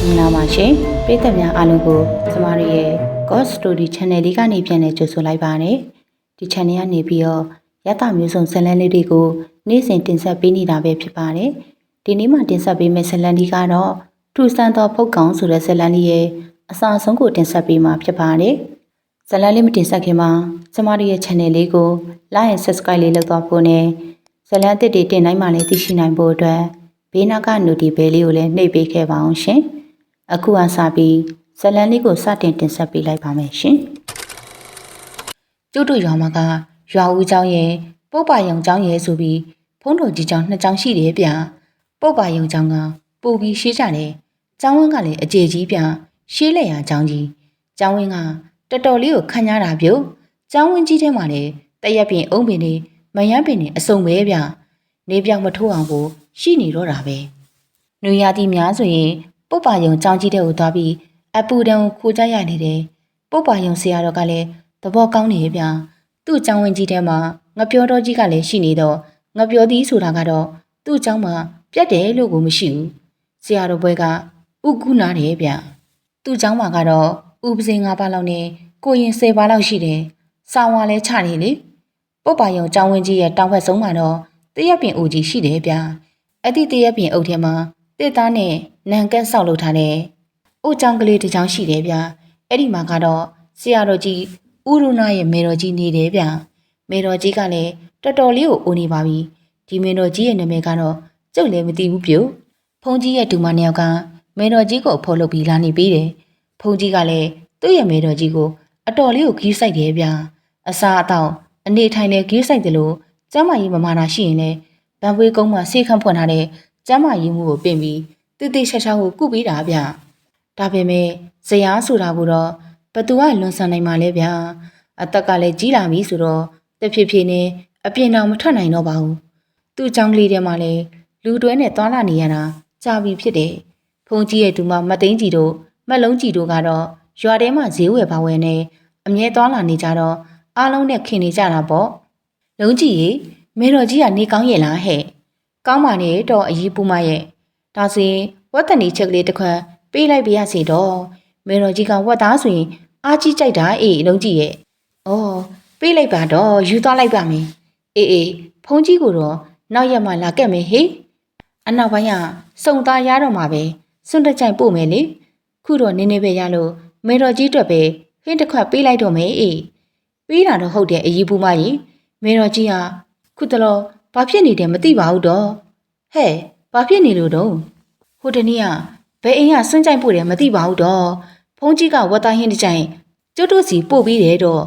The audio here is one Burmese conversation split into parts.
မင်္ဂလာပါရှင်ပရိသတ်များအားလုံးကိုကျမတို့ရဲ့ God Story Channel လေးကနေပြန်လည်ကြိုဆိုလိုက်ပါတယ်ဒီ channel ကနေပြီးတော့ရသမျိုးစုံဇာတ်လမ်းလေးတွေကိုနေ့စဉ်တင်ဆက်ပေးနေတာပဲဖြစ်ပါတယ်ဒီနေ့မှတင်ဆက်ပေးမယ့်ဇာတ်လမ်းလေးကတော့ထူဆန်းသောဖုတ်ကောင်ဆိုတဲ့ဇာတ်လမ်းလေးရဲ့အစအဆုံးကိုတင်ဆက်ပေးမှာဖြစ်ပါတယ်ဇာတ်လမ်းလေးမတင်ဆက်ခင်မှာကျမတို့ရဲ့ channel လေးကို like and subscribe လေးလုပ်တော့ဖို့နဲ့ဇာတ်လမ်းအသစ်တွေတင်တိုင်းမှလည်းသိရှိနိုင်ဖို့အတွက်ဘေးနောက်က notification လေးကိုလည်းနှိပ်ပေးခဲ့ပါအောင်ရှင်အခုအစပြီးဇလန်လေးကိုစတင်တင်ဆက်ပေးလိုက်ပါမယ်ရှင်ကျုပ်တို့ရွာမှာကရွာဦးเจ้าရဲ့ပုပ်ပါယုံเจ้าရဲ့ဆိုပြီးဖုန်းတော်ကြီးเจ้าနှစ်เจ้าရှိတယ်ဗျပုပ်ပါယုံเจ้าကပူပြီးရှေးကြတယ်เจ้าဝင်းကလည်းအကျေကြီးဗျရှေးလက်ရเจ้าကြီးเจ้าဝင်းကတော်တော်လေးကိုခန့်ညားတာပြုတ်เจ้าဝင်းကြီးထဲမှာလည်းတရက်ပြင်အုံးပင်တွေမယမ်းပင်တွေအစုံပဲဗျနေပြောင်မထိုးအောင်ကိုရှိနေတော့တာပဲနွေရာသီများဆိုရင်ပုပ်ပါယုံကြောင်းကြီးတဲ့ကိုသွားပြီးအပူတံကိုခိုးကြရနေတယ်ပုပ်ပါယုံဆရာတော်ကလည်းသဘောကောင်းနေဗျာသူ့ကျောင်းဝင်ကြီးထဲမှာငပြောတော်ကြီးကလည်းရှိနေတော့ငပြောသည်ဆိုတာကတော့သူ့ကျောင်းမှာပြတ်တယ်လို့ကိုမရှိဘူးဆရာတော်ဘွဲကဥကုနာတယ်ဗျာသူ့ကျောင်းမှာကတော့ဥပစင်9ပါးလောက်နဲ့ကိုရင်10ပါးလောက်ရှိတယ်စာဝါလဲချနေလေပုပ်ပါယုံကျောင်းဝင်ကြီးရဲ့တောင်ဘက်ဆုံးမှာတော့တရက်ပင်အုပ်ကြီးရှိတယ်ဗျာအဲ့ဒီတရက်ပင်အုပ်ထဲမှာတစ်သားနဲ့နံကက်ဆောက်လုပ်ထားတဲ့အိုးချောင်းကလေးတစ်ချောင်းရှိတယ်ဗျာအဲ့ဒီမှာကတော့ဆရာတော်ကြီးဥရုဏရဲ့မေတော်ကြီးနေတယ်ဗျာမေတော်ကြီးကလည်းတော်တော်လေးကိုအိုနေပါပြီဒီမေတော်ကြီးရဲ့နာမည်ကတော့ကျုပ်လည်းမသိဘူးပြုတ်ဖုန်ကြီးရဲ့ဒူမနှစ်ယောက်ကမေတော်ကြီးကိုအဖို့လုပ်ပြီးလာနေပေးတယ်ဖုန်ကြီးကလည်းသူ့ရဲ့မေတော်ကြီးကိုအတော်လေးကိုဂီးဆိုင်တယ်ဗျာအစားအသောက်အနေထိုင်လည်းဂီးဆိုင်တယ်လို့ကျမ်းမာရေးမမာနာရှိရင်လည်းဗန်ပွေးကုန်းမှာဆေးခန့်ဖွင့်ထားတဲ့ကျမ်းမာရေးမှုကိုပြင်ပြီးတိတိကျကျကိုကုပေးတာဗျဒါပေမဲ့ဇရာဆိုတာကတော့ဘသူကလွန်ဆန်နိုင်မှာလဲဗျအသက်ကလည်းကြီးလာပြီဆိုတော့တဖြည်းဖြည်းနဲ့အပြင်တော်မထွက်နိုင်တော့ပါဘူးသူ့ကြောင့်ကလေးထဲမှာလည်းလူတွဲနဲ့သွားလာနေရတာကြာပြီဖြစ်တယ်ဖုန်ကြီးရဲ့သူမမသိန်းကြီးတို့မက်လုံးကြီးတို့ကတော့ရွာထဲမှာဈေးဝယ်ပါဝယ်နေအမြဲသွားလာနေကြတော့အားလုံးနဲ့ခင်နေကြတာပေါ့လုံးကြီးရေမေတော်ကြီးကနေကောင်းရဲ့လားဟဲ့ကောင်းပါနဲ့တော့အကြီးပူမရဲ့ဒါဆိုရင်ဝတ်တန်ဒီချက်ကလေးတစ်ခွက်ပေးလိုက်ပြရစီတော့မေတော်ကြီးကဝတ်သားဆိုရင်အားကြီးကြိုက်တာအေးလုံးကြီးရဲ့အော်ပေးလိုက်ပါတော့ယူသွားလိုက်ပါမယ်အေးဖုန်းကြီးကိုတော့နောက်ရက်မှလာခဲ့မယ်ဟေးအနောက်ပိုင်းကစုံသားရတော့မှာပဲစွန့်တကြိုင်ပို့မယ်လေခုတော့နင်းနေပဲရလို့မေတော်ကြီးအတွက်ပဲဟင်းတစ်ခွက်ပေးလိုက်တော့မယ်အေးပေးတာတော့ဟုတ်တယ်အကြီးပူမကြီးမေတော်ကြီးကခုတလောဘာဖြစ်နေတယ်မသိပါဘူးတော့ဟဲ့ဘာဖြစ်နေလို့တော့ဟိုတနေ့ကဘယ်အိမ်ကစွန့်ကြိုက်ပို့တယ်မသိပါဘူးတော့ဖုန်းကြီးကဝတ်သားဟင်းတစ်ကြိုင်ကျုပ်တို့စီပို့ပြီးတယ်တော့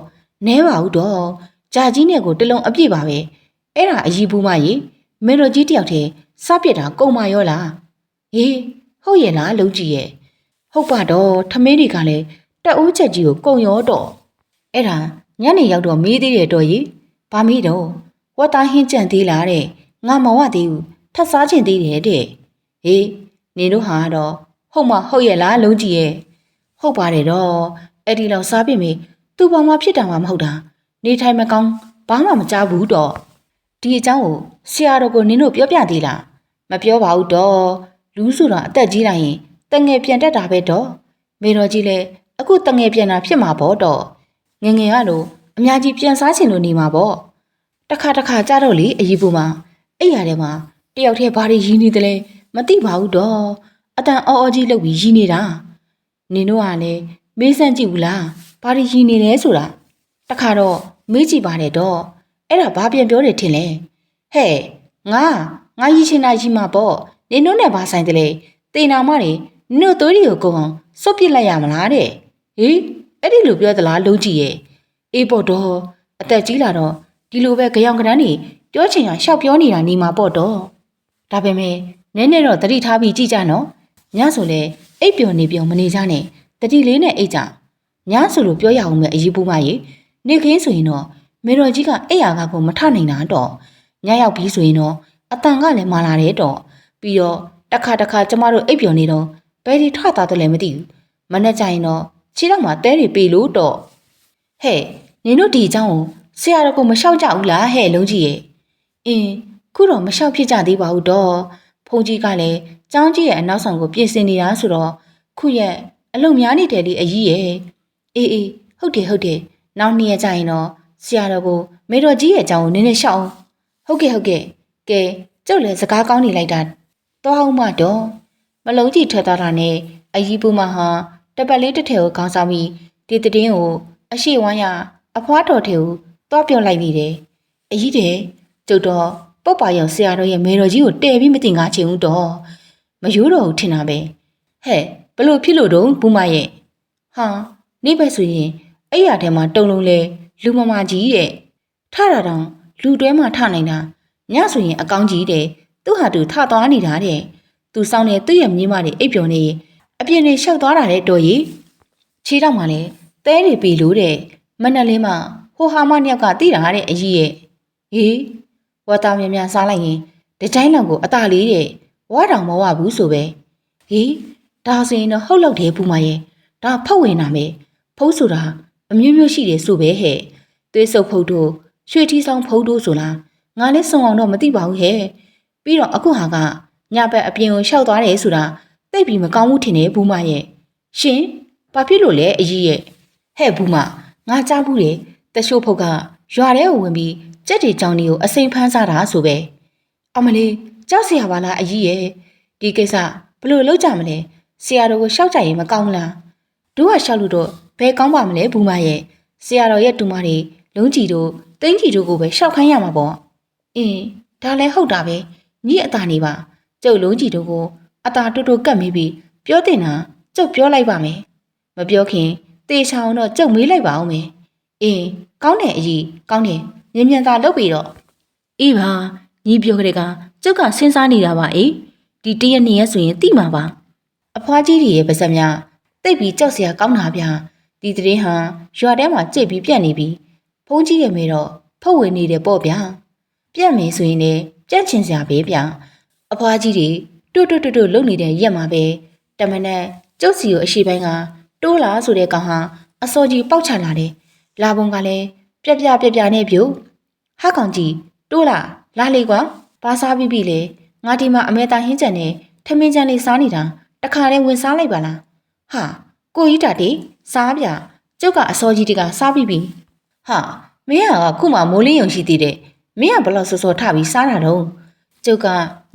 နဲပါဘူးတော့ဂျာကြီးနဲ့ကိုတလုံးအပြည့်ပါပဲအဲ့ဒါအကြီးဘူးမကြီးမေတော်ကြီးတယောက်တည်းစပြစ်တာကုန်မရောလားဟေးဟုတ်ရဲ့လားလုံးကြီးရဲ့ဟုတ်ပါတော့ထမင်းတွေကလည်းတအူးချက်ကြီးကိုကုန်ရောတော့အဲ့ဒါညနေရောက်တော့မေးသေးတယ်တော့ကြီးဘာမေးတော့ဝတ်သားဟင်းကြံသေးလားတဲ့ငါမဝသေးဘူးထပ်စားချင်သေးတယ်တဲ့ဟေးနင်တို့ဟာတော့ဟုတ်မဟုတ်ရဲ့လားလုံးကြီးရဲ့ဟုတ်ပါတယ်တော့အဲ့ဒီလောက်စားပြစ်မေသူ့ဘာမှဖြစ်တာမှမဟုတ်တာနေထိုင်မကောင်းဘာမှမကြားဘူးတော့ဒီအကြောင်းကိုဆရာတော်ကိုနင်တို့ပြောပြသေးလားမပြောပါဘူးတော့လူဆိုတော့အသက်ကြီးလိုက်ရင်တငယ်ပြန်တက်တာပဲတော့မေတော်ကြီးလည်းအခုတငယ်ပြန်တာဖြစ်မှာပေါ့တော့ငငယ်ကလို့အများကြီးပြန်စားချင်လို့နေမှာပေါ့တခါကြတော့လေအကြီးပူမှာအဲ့ရထဲမှာတယောက်တည်းဘာတွေရင်းနေတယ်လဲမသိပါဘူးတော့အတန်အော်ကြီးလုပ်ပြီးရင်းနေတာနင်တို့ကလည်းမေးစမ်းကြည့်ဘူးလားဘာတွေရင်းနေလဲဆိုတာတခါတော့မေးကြည့်ပါတယ်တော့အဲ့ဒါဘာပြန်ပြောတယ်ထင်လဲဟဲ့ငါရည်ချင်တာရည်မှာပေါ့နင်တို့နဲ့ဘာဆိုင်တယ်လဲတေနာမတွေနင်တို့သွေးတွေကိုကုန်အောင်စွတ်ပစ်လိုက်ရမလားတဲ့ဟေးအဲ့ဒီလိုပြောသလားလုံးကြီးရဲ့အေးပေါ့တော့အသက်ကြီးလာတော့ဒီလိုပဲကြောင်ကရန်းနေပြောချင်ရရှောက်ပြောနေတာနေမှာပေါ့တော့ဒါပေမဲ့နည်းနည်းတော့တတိထားပြီးကြည့်ကြနော်ညဆိုလေအိပ်ပျော်နေပြုံမနေကြနဲ့တတိလေးနဲ့အိပ်ကြညဆိုလို့ပြောရအောင်မဲ့အရေးပူးမကြီးနေခင်းဆိုရင်တော့မေတော်ကြီးကအိပ်ရာကကိုမထနိုင်တာတော့ညရောက်ပြီးဆိုရင်တော့အတန်ကလည်းမာလာတယ်တော့ပြီးတော့တခါကျမတို့အိပ်ပျော်နေတော့ဘယ်ဒီထတာတော့လည်းမသိဘူးမနေ့ကျရင်တော့ခြေတော့မှတဲတွေပေလို့တော့ဟဲ့နင်တို့ဒီအကြောင်းကိုဆရာတော်ကမလျှောက်ကြဘူးလားဟဲ့လုံးကြီးရဲ့အင်းခုတော့မလျှောက်ဖြစ်ကြသေးပါဘူးတော့ဖုန်ကြီးကလည်းကျောင်းကြီးရဲ့အနောက်ဆောင်ကိုပြင်ဆင်နေတာဆိုတော့ ခုရက်အလုံများနေတယ်လေအကြီးရဲ့အေးဟုတ်တယ်နောက်2ရက်ကြာရင်တော့ဆရာတော်ကိုမေတော်ကြီးရဲ့အကြောင်းကိုနည်းနည်းရှောက်အောင်ဟုတ်ကဲ့ကဲကျုပ်လည်းစကားကောင်းနေလိုက်တာတော့အောင်မတော့မလုံးကြီးထွက်သွားတာနဲ့အကြီးပူမဟာတပတ်လေးတစ်ထည်ကိုခေါင်းဆောင်ပြီးဒီတည်င်းကိုအရှိဝမ်းရအဖွားတော်ထဲကိုတွားပြောလိုက်မိတယ်အကြီးတဲ့ကျုပ်တော့ပုတ်ပါရောင်ဆရာတော်ရဲ့မေတော်ကြီးကိုတဲပြီးမတင်ကားချင်ဘူးတော့မယိုးတော့ဘူးထင်တာပဲဟဲ့ဘလို့ဖြစ်လို့တော့ဘူးမရဲ့ဟာနေပဲဆိုရင်အဲ့ရထဲမှာတုံလုံးလဲလူမမကြီးတဲ့ထတာတောင်လူတွဲမှထနိုင်တာညဆိုရင်အကောင်းကြီးတဲ့သူ့ဟာသူထသွားနေတာတဲ့သူစောင်းနေသူ့ရဲ့မြေးမတွေအိပ်ပျော်နေအပြင်းနေရှောက်သွားတာတဲ့တော်ကြီးခြေတော့မှလဲတဲတွေပြီလို့တဲ့မနက်လေးမှဟိုဟာမနှစ်ယောက်ကတိတာတဲ့အကြီးရဲ့ဟေးဝါတာမြများစားလိုက်ရင်ဒီတိုင်းလောက်ကိုအตาလေးတဲ့ဝါတောင်မဝဘူးဆိုပဲဟေးဒါဆိုရင်တော့ဟုတ်လောက်တယ်ဘူးမရဲ့ဒါဖောက်ဝင်နာမယ်ဖုံးဆိုတာအမျိုးမျိုးရှိတယ်ဆိုပဲဟဲ့သွေးစုပ်ဖုတ်တို့ရွှေထီးဆောင်ဖုတ်တို့ဆိုလားငါလည်းစုံအောင်တော့မသိပါဘူးဟဲ့ပြီးတော့အခုဟာကညဘက်အပြင်ကိုရှောက်သွားတယ်ဆိုတာသိပြီးမကောင်းဘူးထင်တယ်ဘူးမရဲ့ရှင်ဘာဖြစ်လို့လဲအကြီးရဲ့ဟဲ့ဘူးမငါကြားဘူးတယ်တရှိုးဖုတ်ကရွာထဲကိုဝင်ပြီးကြက်တီကြောင်တွေကိုအစိမ်ဖမ်းစားတာဆိုပဲအမလေးကြောက်เสียပါလားအကြီးရဲ့ဒီကိစ္စဘလို့လောက်ကြမလဲဆရာတော်ကိုရှောက်ကြရင်မကောင်းလားတို့ကရှောက်လို့တော့ဘယ်ကောင်းပါမလဲဘူးမရဲ့ဆရာတော်ရဲ့တူမတွေလုံးကြီးတို့တိန်းကြီးတို့ကိုပဲရှောက်ခိုင်းရမှာပေါ့အင်းဒါလည်းဟုတ်တာပဲညီအတာနေပါကျုပ်လုံးကြီးတို့ကိုအတာတူတူကတ်မိပြီးပြောတင်တာကျုပ်ပြောလိုက်ပါမယ်မပြောခင်တေချာအောင်တော့ကျုပ်မေးလိုက်ပါအောင်မယ်အင်းကောင်းတယ်အကြီးကောင်းတယ်မြင်မြန်သာလုပ်ပြီးတော့အေးပါညီပြောကြတဲ့ကကျုပ်ကစဉ်းစားနေတာပါအေးဒီတရက်နှစ်ရက်ဆိုရင်သိမှာပါအဖွားကြီးတွေရဲ့ပါစက်များတိတ်ပြီးကြောက်စရာကောင်းတာဗျာဒီတရင်ဟာရွာထဲမှာကြိတ်ပြီးပြက်နေပြီဖုန်းကြီးရဲ့မေတော့ဖုတ်ဝင်နေတယ်ပေါ့ဗျာပြက်မယ်ဆိုရင်လည်းပြက်ချင်စရာပဲဗျာအဖွားကြီးတွေတွတ်လုံနေတဲ့ရက်မှာပဲတမနဲ့ကျုပ်စီကိုအရှိပိုင်းကတိုးလာဆိုတဲ့ကောင်ဟာအစောကြီးပေါက်ချလာတယ်လာပုံကလည်းပြက်နဲ့ပြုတ်ဟာကောင်ကြီးတိုးလာလေကွာဘာစားပြီးပြီလေငါဒီမှာအမဲသားဟင်းကြံနဲ့ထမင်းကြံလေးစားနေတာတခါတည်းဝင်စားလိုက်ပါလားဟာကိုကြီးတာတေစားပြကျုပ်ကအစောကြီးတကစားပြီးပြီဟာမင်းကခုမှမိုးလင်းယုံရှိသေးတယ်မင်းကဘလို့စောထပြီးစားတာတော့ကျုပ်က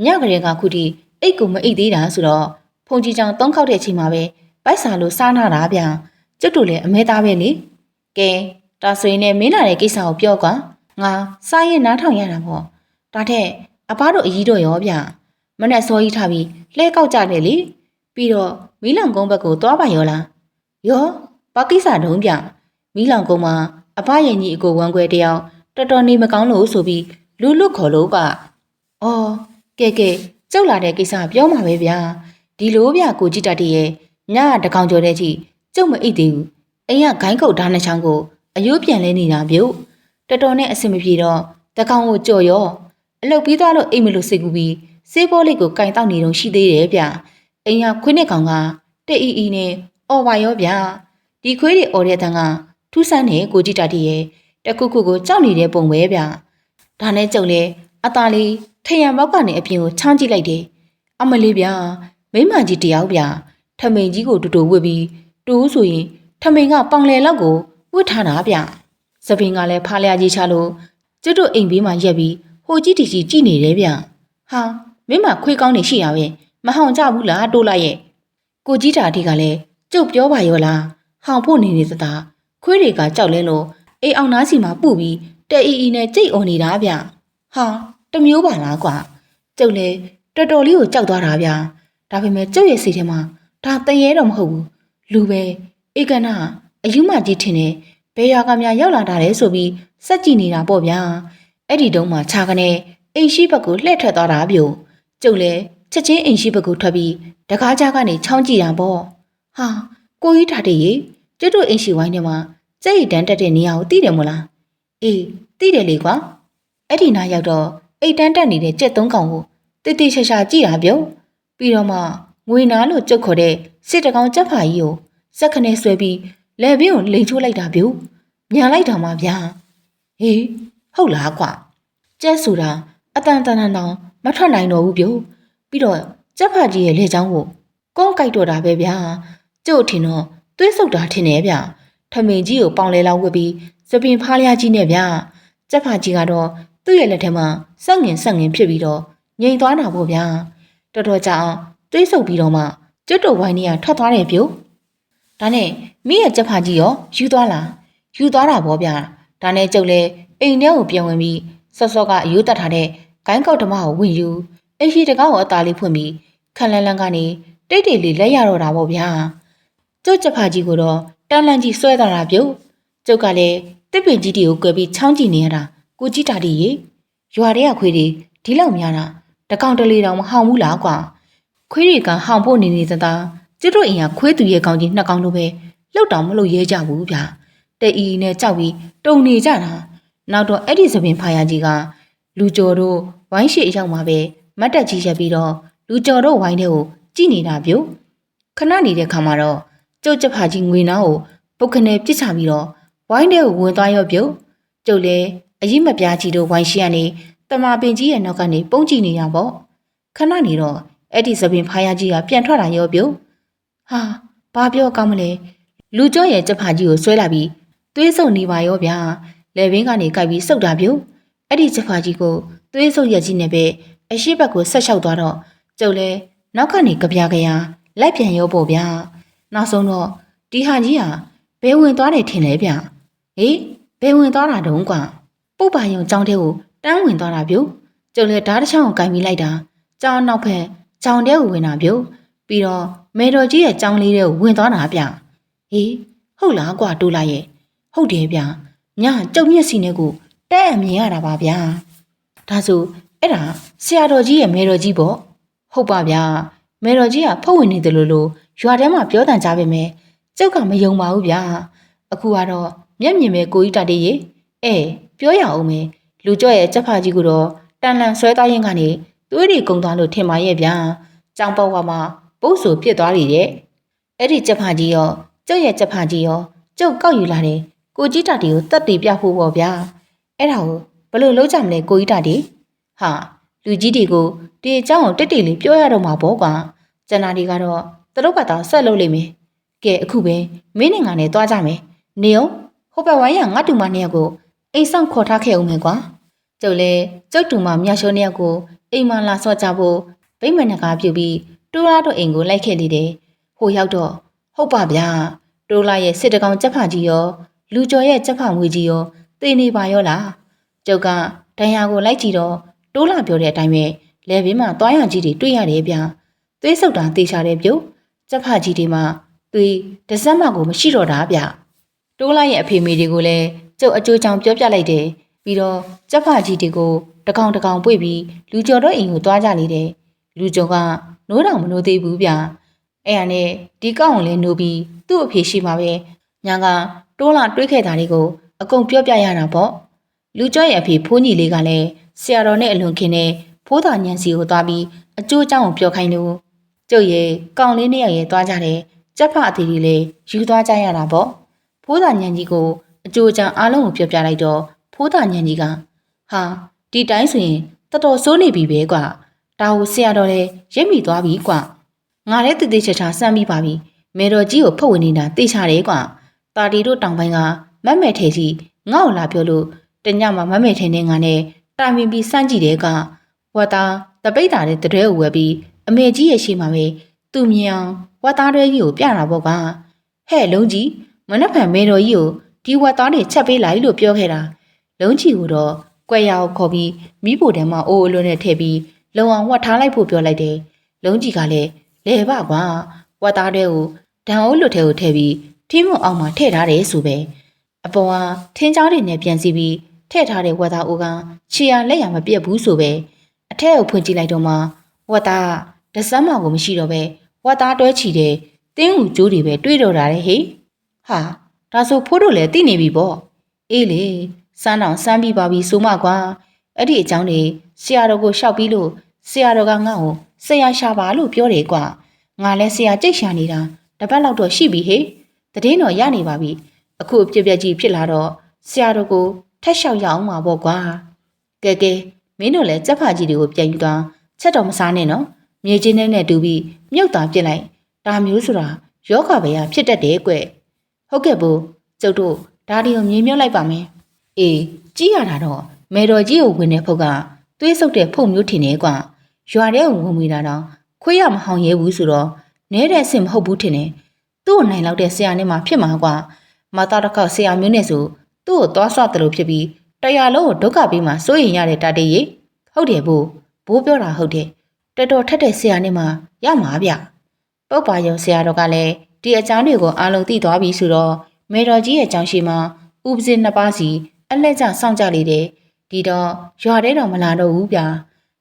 ညကလေးကခုထိအိတ်ကိုမအိတ်သေးတာဆိုတော့ဖုန်ကြီးချောင်း3ခေါက်တဲ့အချိန်မှာပဲပိုက်စာလို့စားနာတာဗျာကျုပ်တို့လည်းအမဲသားပဲလေကဲဒါဆိုရင်လည်းမင်းလာတဲ့ကိစ္စကိုပြောကွာငါစားရင်နားထောင်ရတာပေါ့ဒါထက်အဘတို့အကြီးတို့ရောဗျမနဲ့စောကြီးထားပြီးလှဲကောက်ကြတယ်လေပြီးတော့မီးလောင်ကုန်းဘက်ကိုသွားပါရောလားရောဘာကိစ္စတုံးဗျမီးလောင်ကုန်းမှာအဘရဲ့ညီအကိုဝမ်းခွဲတယောက်တော်တော်နေမကောင်းလို့ဆိုပြီးလူလွတ်ခေါ်လို့ပါအော်ကဲကျုပ်လာတဲ့ကိစ္စပြောမှာပဲဗျာဒီလိုဗျကိုကြည့်တတ်ရဲ့ညတကောင်ကျော်တဲ့ကြီးကျုပ်မအိတ်သေးဘူးအိမ်ကဂိုင်းကုတ်ဓာတ်နှချောင်းကိုအယိုးပြန်လဲနေတာပြုတ်တော်တော်နဲ့အဆင်မပြေတော့တကောင်ကိုကြော်ရောအလုတ်ပြီးသွားလို့အိမ်မလို့စိတ်ကူပြီးစေးဘောလေးကိုကင်တောက်နေတော့ရှိသေးတယ်ဗျအိမ်ကခွေးနဲ့ကောင်ကတဲ့အီနဲ့အော်ပါရောဗျဒီခွေးတွေအော်တဲ့တန်းကထူးဆန်းတဲ့ကိုကြည့်တတ်ရဲ့တခုခုကိုကြောက်နေတဲ့ပုံပဲဗျဒါနဲ့ကြုံလေအသားလေးထရံပေါက်ကနေအပြင်ကိုချောင်းကြည့်လိုက်တယ်အမလေးဗျမိမကြီးတယောက်ဗျထမိန်ကြီးကိုတူဝစ်ပြီးတူးဆိုရင်ထမိန်ကပေါင်လေလောက်ကိုဝစ်ထားတာဗျစပင်းကလည်းဖားလျာကြီးချလို့ကျွတ်တို့အိမ်ဘေးမှာရက်ပြီးဟိုကြီးတီကြီးကြည့်နေတယ်ဗျဟာမင်းမခွေးကောင်းနေရှိတာပဲမဟောင်ကြဘူးလားတိုးလိုက်ရဲ့ကိုကြီးတာဒီကလည်းကျုပ်ပြောပါရောလားဟောင်ဖို့နေသတာခွေးတွေကကြောက်လဲလို့အိမ်အောင်နားစီမှာပုပြီးတဲ့အီနဲ့ကြိတ်អော်နေတာဗျဟာတမျိုးပါလားကွာကျုပ်လည်းတော်တော်လေးကိုကြောက်သွားတာဗျဒါပေမဲ့ကျုပ်ရဲ့စိတ်ထဲမှာဒါတရေတော့မဟုတ်ဘူးလူပဲဧကနာအယူမကြီးထင်တယ်ဘယ်ရွာကများရောက်လာတာလဲဆိုပြီးစက်ကြည့်နေတာပေါ့ဗျာအဲ့ဒီတုန်းမှာခြာကနေအိမ်ရှိဘက်ကိုလှည့်ထွက်သွားတာပြို့ကျုပ်လည်းချက်ချင်းအိမ်ရှိဘက်ကိုထွက်ပြီးတကားကြားကနေချောင်းကြည့်တာပေါ့ဟာကိုကြီးထားတဲ့ရေကျွတ်တို့အိမ်ရှိဝိုင်းထဲမှာကြက်ရည်တန်းတက်တဲ့နေရာကိုသိတယ်မို့လားအေးသိတယ်လေကွာအဲ့ဒီနားရောက်တော့အိတ်တန်းတက်နေတဲ့ကြက်သုံးကောင်ကိုတိတိချာချာကြည့်တာပြုံးပြီးတော့မှငွေနာလို့ကြုတ်ခေါ်တဲ့စစ်တကောင်ကြက်ဖာကြီးကိုစက်ခနဲ့ဆွဲပြီးလက်ဘင်းကိုလိန်ချိုးလိုက်တာပြုံးညာလိုက်တာမှဗျာဟေးဟုတ်လားကွာကြက်ဆိုတာအတန်တန်တောင်မထွက်နိုင်တော့ဘူးပြုံးပြီးတော့ကြက်ဖာကြီးရဲ့လက်ချောင်းကို ကုန်းကြိုက်တော့တာပဲဗျာကျုပ်ထင်တော့သွေးဆုပ်တာထင်တယ်ဗျထမင်းကြီးကိုပေါင်လဲလောက်ဝစ်ပြီးစပင်ဖားလျားကြီးနဲ့ဗျကျက်ဖာကြီးကတော့သူ့ရဲ့လက်ထဲမှာဆက်ငင်ဖြစ်ပြီးတော့ငြိမ်သွားတာပေါ့ဗျာတော်တော်ကြာအောင်သွေးဆုပ်ပြီးတော့မှကျွတ်တော်ဝိုင်းနေရထွက်သွားတယ်ဗျဒါနဲ့မိရဲ့ကျက်ဖာကြီးရောယူသွားလားယူသွားတာပေါ့ဗျာဒါနဲ့ကျုပ်လည်းအိမ်ထဲကိုပြန်ဝင်ပြီးစောစောကအယူတက်ထားတဲ့ဂိုင်းကောက်ဓမ္မကိုဝင်ယူအိမ်ရှိတကောက်ကိုအသားလေးဖွင့်ပြီးခက်လန်းလန်းကနေတိတ်တိတ်လေးလက်ရတော့တာပေါ့ဗျာကျုပ်ကျက်ဖာကြီးကိုတော့တန်းလန်းကြီးဆွဲသွားတာပြုတ်ကျုပ်ကလည်းတစ်ပင်ကြီးတွေကိုကွယ်ပြီးချောင်းကြည့်နေရတာကိုကြည့်တာတည်းရေရွာထဲကခွေးတွေဒီလောက်များတာတကောင်တလေတောင်မဟောင်ဘူးလားကွာခွေးတွေကဟောင်ဖို့နေနေသသားကျတို့အိမ်ကခွေးသူရဲ့ကောင်ကြီးနှစ်ကောင်လိုပဲလှုပ်တောင်မလှုပ်ရဲကြဘူးဗျာတဲ့ဤနဲ့ကြောက်ပြီးတုံနေကြတာနောက်တော့အဲ့ဒီသပင်ဖာယာကြီးကလူကျော်တို့ဝိုင်းရှိအရောက်မှာပဲမတ်တက်ကြီးရက်ပြီးတော့လူကျော်တို့ဝိုင်းထဲကိုကြည့်နေတာပြုတ်ခဏနေတဲ့ခါမှာတော့ကျုပ်ကျက်ဖာကြီးငွေနှောင်းကိုပုတ်ခနဲ့ပြစ်ချပြီးတော့ဝိုင်းထဲကိုဝင်သွားရော့ပြုတ်ကျုပ်လည်းအရင်မပြားကြီးတို့ဝိုင်းရှိကနေတမာပင်ကြီးရဲ့နောက်ကနေပုံကြည့်နေရပေါ့ခဏနေတော့အဲ့ဒီသပင်ဖာယာကြီးကပြန်ထွက်လာရော့ပြုတ်ဟာဘာပြောကောင်းမလဲလူကျော်ရဲ့ကျက်ဖာကြီးကိုဆွဲလာပြီးသွေးဆုပ်နေပါရောဗျာလေဘင်းကနေကြိုက်ပြီးစုပ်တာပြုတ်အဲ့ဒီကျက်ဖာကြီးကိုသွေးဆုပ်ရက်ကြီးနဲ့ပဲအရှိဘက်ကိုဆက်လျှောက်သွားတော့ကျုပ်လည်းနောက်ကနေကြပြားလိုက်ပြန်ရောပေါ့ဗျာနောက်ဆုံးတော့ဒီဟာကြီးဟာဘယ်ဝင်သွားတယ်ထင်လဲဗျဟေးဘယ်ဝင်သွားတာတုံးကွာပုတ်ပါယုံကြောင်းထဲကိုတန်းဝင်သွားတာပြုတ်ကျုပ်လည်းဓာတ်တစ်ချောင်းကိုကင်ပြီးလိုက်တာကြောင်းနောက်ဖက်ကြောင်းထဲကိုဝင်တာပြုတ်ပြီးတော့မေတော်ကြီးရဲ့ကြောင်းလေးထဲကိုဝင်သွားတာဗျဟေးဟုတ်လားကွာတိုးလိုက်ရဲ့ဟုတ်တယ်ဗျညကျုပ်မျက်စိနဲ့ကိုတဲ့အမြင်ရတာပါဗျာဒါဆိုအဲ့ဒါဆရာတော်ကြီးရဲ့မေတော်ကြီးပေါ့ဟုတ်ပါဗျာမေတော်ကြီးကဖုတ်ဝင်နေတယ်လို့ရွာထဲမှာပြောတန်ကြပါမယ်ကျုပ်ကမယုံပါဘူးဗျာအခုကတော့မျက်မြင်ပဲကိုကြီးတတ်သေးရဲ့ပြောရအောင်မယ်လူကြော့ရဲ့ကျက်ဖာကြီးကတော့တန်လန်ဆွဲသွားရင်ကနေသွေးတွေကုံသွားလို့ထင်ပါရဲ့ဗျာကြောင်ပေါဝါမှာပုတ်ဆူပြစ်သွားလေတဲ့အဲ့ဒီကျက်ဖာကြီးရောကျုပ်ရဲ့ကျက်ဖာကြီးရောကျုပ်ကောက်ယူလာတယ်ကိုကြီးတတ်တွေကိုတတ်တည်ပြဖို့ပေါ့ဗျာအဲ့ဒါကိုဘလို့လုံးကြမလဲကိုကြီးတတ်တွေဟာလူကြီးတွေကိုဒီအကြောင်းကိုတိတ်တိတ်လေးပြောရတော့မှာပေါ့ကွာကျန်တာတွေကတော့သူတို့ဘာသာဆက်လုပ်လိမ့်မယ်ကဲအခုပဲမင်းနဲ့ငါနဲ့သွားကြမယ်နေအောင်ဟိုဘက်ဝိုင်းရငါတူမနှစ်ယောက်ကိုအိမ်ဆောင်ခေါ်ထားခဲ့အောင်မယ်ကွာကျုပ်လည်းကျုပ်တူမမြတ်ရှုံးနှစ်ယောက်ကိုအိမ်မှာလာဆော့ကြဖို့ဗိမ္မာန်နဂါပြုတ်ပြီးတိုးလာတော့အိမ်ကိုလိုက်ခဲ့လေတယ်ဟိုရောက်တော့ဟုတ်ပါဗျာတိုးလာရဲ့စစ်တကောင်ကျက်ဖာကြီးရောလူကျော်ရဲ့ကျက်ဖာငွေကြီးရောသိနေပါရောလားကျုပ်ကဒဏ်ရာကိုလိုက်ကြည့်တော့တိုးလာပြောတဲ့အတိုင်းပဲလဲဘေးမှာတွားရကြီးတွေတွေ့ရတယ်ဗျာသွေးဆုပ်တာတေချာတယ်ပြုတ်ကျက်ဖာကြီးတွေမှာသွေးတစ်စက်မှကိုမရှိတော့တာဗျတိုးလာရဲ့အဖေမေတွေကိုလည်းကျုပ်အကျိုးကြောင့်ပြောပြလိုက်တယ်ပြီးတော့ကျက်ဖာကြီးတွေကိုတကောင်ပွေပြီးလူကျော်တော့အိမ်ကိုတွားကြလေတယ်လူကျော်ကနိုးတောင်မနိုးသေးဘူးဗျအဲ့ရနဲ့ဒီကောက်ကိုလည်းနိုးပြီးသူ့အဖေရှိမှာပဲညာကတိုးလာတွေးခဲ့တာတွေကိုအကုန်ပြောပြရတာပေါ့လူကျော်ရဲ့အဖေဖိုးညီလေးကလည်းဆရာတော်နဲ့အလွန်ခင်နဲ့ဖိုးသားညံစီကိုသွားပြီးအကျိုးအကြောင်းကိုပြောခိုင်းလို့ကျုပ်ရဲ့ကောင်လေးနဲ့ရဲ့သွားကြတယ်ကျက်ဖာအသေးလေးလည်းယူသွားကြရတာပေါ့ဖိုးသားညံကြီးကိုအကျိုးအကြောင်းအားလုံးကိုပြောပြလိုက်တော့ဖိုးသားညံကြီးကဟာဒီတိုင်းဆိုရင်တော်တော်စိုးနေပြီပဲကွာဒါကိုဆရာတော်လည်းရိပ်မိသွားပြီကွာငါလည်းတည်တည်ချာချာစမ်းပြီးပါပြီမေတော်ကြီးကိုဖုတ်ဝင်နေတာသိချတယ်ကွာတာတီတို့တောင်ပိုင်းကမက်မဲထဲကြီးငါ့ကိုလာပြောလို့တညမှာမက်မဲထဲနဲ့ငါနဲ့တိုင်ပင်ပြီးစမ်းကြည့်တယ်ကဝတ်သားတပိတ်တာတဲ့တရဲကိုဝယ်ပြီးအမေကြီးရဲ့ရှိမှာပဲသူမြင်အောင်ဝတ်သားတွေကြီးကိုပြတာပေါ့ကဟဲ့လုံးကြီးမနှက်ဖန်မေတော်ကြီးကိုဒီဝတ်သားတွေချက်ပေးလိုက်လို့ပြောခဲ့တာလုံးကြီးကိုတော့ကွက်ရအောင်ခေါ်ပြီးမိဖို့တန်းမှာအိုးအလွန်းနဲ့ထည့်ပြီးလုံအောင်ဝတ်ထားလိုက်ဖို့ပြောလိုက်တယ်လုံးကြီးကလည်းလဲပါကွာဝတ်သားတွေကိုဒံအိုးလွတ်ထဲကိုထည့်ပြီးထင်းမုံအောင်မှာထည့်ထားတယ်ဆိုပဲအပေါ်ကထင်းချောင်းတွေနဲ့ပြန်စီပြီးထည့်ထားတဲ့ဝတ်သားအိုးကခြေရလက်ရမပြက်ဘူးဆိုပဲအထက်ကိုဖွင့်ကြည့်လိုက်တော့မှဝတ်သားတစမ်းမကိုမရှိတော့ပဲဝတ်သားတွဲချီတဲ့တင်းဦးကျိုးတွေပဲတွေးတော့တာလေဟေးဟာဒါဆိုဖိုးတို့လည်းသိနေပြီပေါ့အေးလေစမ်းအောင်စမ်းပြီးပါပြီဆိုမှကွာအဲ့ဒီအကြောင်းတွေဆရာတော်ကိုရှောက်ပြီးလို့ဆရာတော်ကငါ့ကိုဆရာရှာပါလို့ပြောတယ်ကွာငါလည်းဆရာကြိတ်ရှာနေတာတပတ်လောက်တော့ရှိပြီဟေးတည်င်းတော်ရနေပါပြီအခုအပြက်ပြက်ကြီးဖြစ်လာတော့ဆရာတော်ကိုထက်လျှောက်ရအောင်ပါပေါ့ကွာကဲမင်းတို့လည်းစက်ဖာကြီးတွေကိုပြန်ယူသွားချက်တော်မစားနဲ့နော်မြေချင်းနဲ့တူပြီးမြုပ်တာပြစ်လိုက် ဒါမျိုးဆိုတာယောဂပဲဖြစ်တတ်တယ်ကွဟုတ်ကဲ့ဘူးကျုပ်တို့ဒါဒီကိုမြေမြုပ်လိုက်ပါမယ်အေးကြည့်ရတာတော့မေတော်ကြီးကိုဝင်တဲ့ဖုတ်ကသွေးဆုပ်တဲ့ဖုတ်မျိုးထင်နေကွာရွာထဲကိုဝင်မိတာတော့ခွေးရမဟောင်ရဲဘူးဆိုတော့နဲတဲ့အဆင်မဟုတ်ဘူးထင်တယ်သူ့ကိုနိုင်လောက်တဲ့ဆရာနဲ့မှဖြစ်မှာကွာမသားတစ်ခေါက်ဆရာမျိုးနဲ့ဆိုသူ့ကိုသွားဆွတယ်လို့ဖြစ်ပြီးတရားလုံးကိုဒုက္ခပေးမှစိုးရင်ရတဲ့တာတေးရေဟုတ်တယ်ဘိုးပြောတာဟုတ်တယ်တော်တော်ထက်တဲ့ဆရာနဲ့မှရမှာဗျပုပ်ပါယုံဆရာတော်ကလည်းဒီအကြောင်းတွေကိုအားလုံးသိသွားပြီဆိုတော့မေတော်ကြီးရဲ့အကြောင်းရှိမှဥပဇင်းနှစ်ပါးစီအလက်ကျစောင့်ကြလေတယ်ဒီတော့ရွာထဲတော့မလာတော့ဘူးဗျ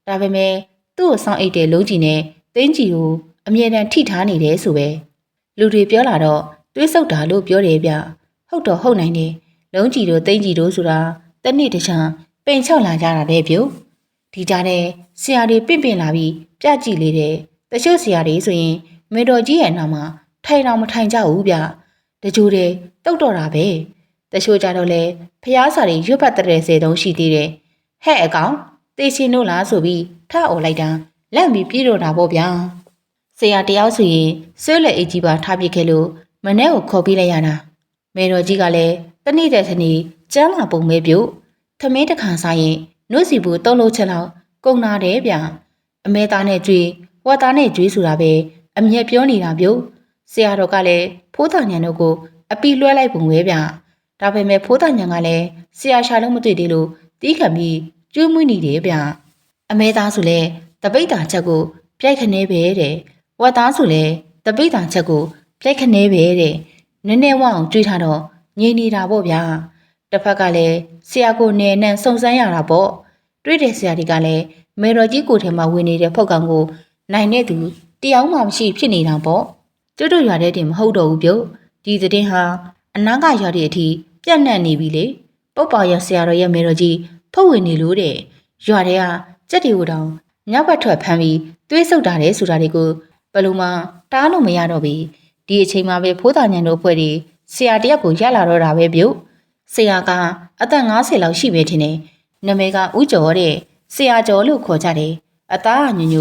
ဒါပေမဲ့သူ့ကိုစောင့်အိတ်တဲ့လုံးကြီးနဲ့သိန်းကြီးကိုအမြဲတမ်းထိထားနေတယ်ဆိုပဲလူတွေပြောလာတော့တွေးဆုပ်တာလို့ပြောတယ်ဗျဟုတ်တော့ဟုတ်နိုင်တယ်လုံးကြီးတို့သိန်းကြီးတို့ဆိုတာတနေ့တခြားပိန်ချောက်လာကြတာတဲ့ဗျဒီကြားထဲဆရာတွေပြင့်လာပြီးပြကြည့်လေတယ်တချို့ဆရာတွေဆိုရင်မေတော်ကြီးရဲ့နာမှာထိုင်တော်မထိုင်ကြဘူးဗျတကြိုးတယ်တုတ်တော့တာပဲတချို့ကြတော့လေဖျားစာတွေရွတ်ပတ်တဲ့စေတုံးရှိသေးတယ်ဟဲ့အကောင်တေးချင်းတို့လားဆိုပြီးထအော်လိုက်တာလက်ပြီးပြေးတော့တာပေါ့ဗျာဆရာတယောက်ဆိုရင်ဆွဲလက်အေးကြီးပါထားပြခဲ့လို့မနဲ့ကိုခေါ်ပြီးလိုက်ရတာမေတော်ကြီးကလည်းတနေ့တဲ့တနေ့ကျန်းလာပုံပဲပြုတ်သမင်းတစ်ခါစားရင်နှုတ်စီဘူးသုံးလို့ချက်လောက်ကုန်နာတယ်ဗျအမဲသားနဲ့ကြွေးဝတ်သားနဲ့ကြွေးဆိုတာပဲအမြဲပြောနေတာပြုတ်ဆရာတော်ကလည်းဖိုးသားညံတို့ကိုအပီလွှဲလိုက်ပုံပဲဗျဒါပေမဲ့ဖိုးသားညံကလည်းဆရာရှာလို့မတွေ့သေးလို့တီးခံပြီးကျွေးမွေးနေတယ်ဗျအမဲသားဆိုလဲတပိတ်တာချက်ကိုပြိုက်ခနေပဲတဲ့ဝတ်သားဆိုလဲတပိတ်တာချက်ကိုပြိုက်ခနေပဲတဲ့နည်းနည်းဝအောင်ကြွေးထားတော့ငြိမ်နေတာပေါ့ဗျာတစ်ဖက်ကလည်းဆရာကိုနေနဲ့စုံစမ်းရတာပေါ့တွေးတဲ့ဆရာတွေကလည်းမေတော်ကြီးကိုထဲမှာဝင်နေတဲ့ဖုတ်ကောင်ကိုနိုင်တဲ့သူတယောက်မှမရှိဖြစ်နေတာပေါ့ကျွတ်တို့ရွာတဲ့တင်မဟုတ်တော့ဘူးပြုတ်ဒီတဲ့ဟာအနာကရွာတဲ့အထိပြန့်နှံ့နေပြီလေပုပ်ပါရဆရာတော်ရဲ့မေတော်ကြီးဖုတ်ဝင်နေလို့တဲ့ရွာထဲကကြက်တွေကိုတောင်ညဘက်ထွက်ဖမ်းပြီးသွေးဆုပ်တာတဲ့ဆိုတာတွေကိုဘယ်လိုမှတားလို့မရတော့ပြီဒီအချိန်မှာပဲဖိုးသားညံတို့အဖွဲ့တွေဆရာတယောက်ကိုရလာတော့တာပဲပြုတ်ဆရာကအသက်50လောက်ရှိပဲထင်တယ်နာမည်ကဦးကျော်တဲ့ဆရာကျော်လို့ခေါ်ကြတယ်အသားညည